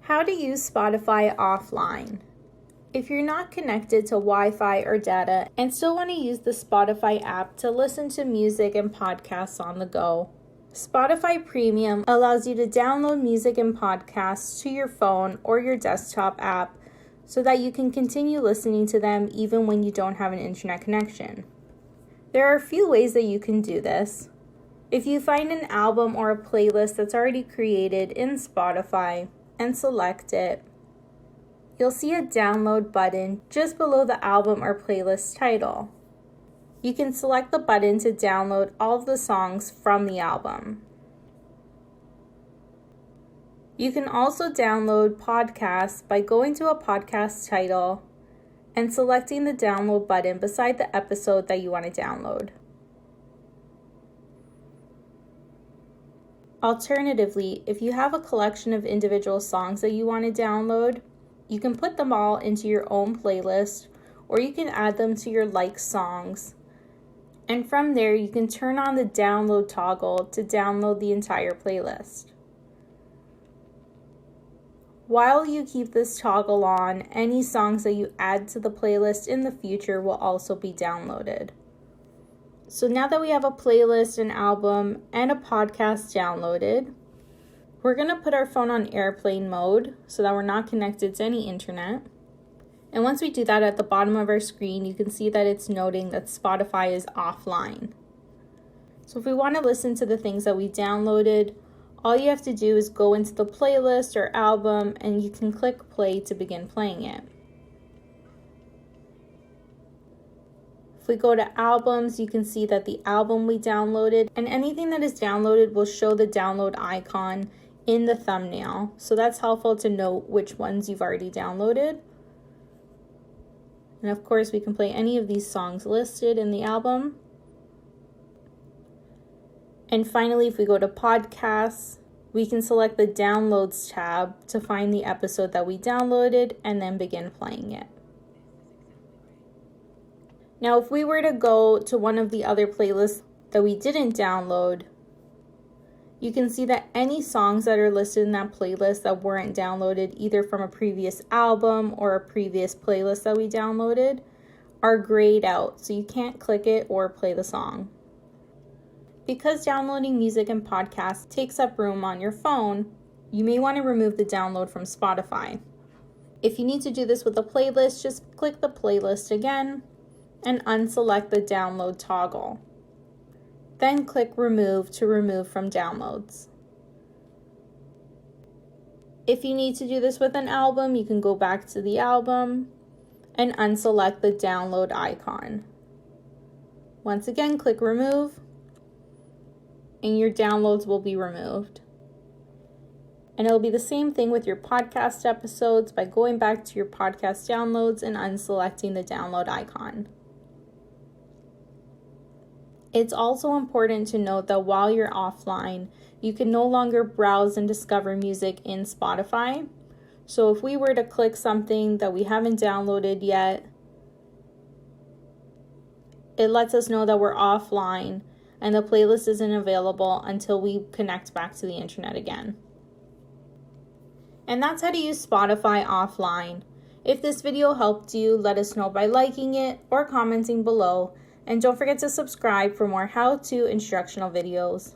How to use Spotify offline. If you're not connected to Wi-Fi or data and still want to use the Spotify app to listen to music and podcasts on the go, Spotify Premium allows you to download music and podcasts to your phone or your desktop app so that you can continue listening to them even when you don't have an internet connection. There are a few ways that you can do this. If you find an album or a playlist that's already created in Spotify and select it, you'll see a download button just below the album or playlist title. You can select the button to download all of the songs from the album. You can also download podcasts by going to a podcast title and selecting the download button beside the episode that you want to download. Alternatively, if you have a collection of individual songs that you want to download, you can put them all into your own playlist, or you can add them to your liked songs. And from there, you can turn on the download toggle to download the entire playlist. While you keep this toggle on, any songs that you add to the playlist in the future will also be downloaded. So now that we have a playlist, an album, and a podcast downloaded, we're going to put our phone on airplane mode so that we're not connected to any internet. And once we do that, at the bottom of our screen, you can see that it's noting that Spotify is offline. So if we want to listen to the things that we downloaded, all you have to do is go into the playlist or album and you can click play to begin playing it. If we go to albums, you can see that the album we downloaded and anything that is downloaded will show the download icon in the thumbnail. So that's helpful to note which ones you've already downloaded. And of course, we can play any of these songs listed in the album. And finally, if we go to podcasts, we can select the downloads tab to find the episode that we downloaded and then begin playing it. Now, if we were to go to one of the other playlists that we didn't download, you can see that any songs that are listed in that playlist that weren't downloaded, either from a previous album or a previous playlist that we downloaded, are grayed out, so you can't click it or play the song. Because downloading music and podcasts takes up room on your phone, you may want to remove the download from Spotify. If you need to do this with a playlist, just click the playlist again and unselect the download toggle. Then click remove to remove from downloads. If you need to do this with an album, you can go back to the album and unselect the download icon. Once again, click remove and your downloads will be removed. And it'll be the same thing with your podcast episodes by going back to your podcast downloads and unselecting the download icon. It's also important to note that while you're offline, you can no longer browse and discover music in Spotify. So if we were to click something that we haven't downloaded yet, it lets us know that we're offline and the playlist isn't available until we connect back to the internet again. And that's how to use Spotify offline. If this video helped you, let us know by liking it or commenting below. And don't forget to subscribe for more how-to instructional videos.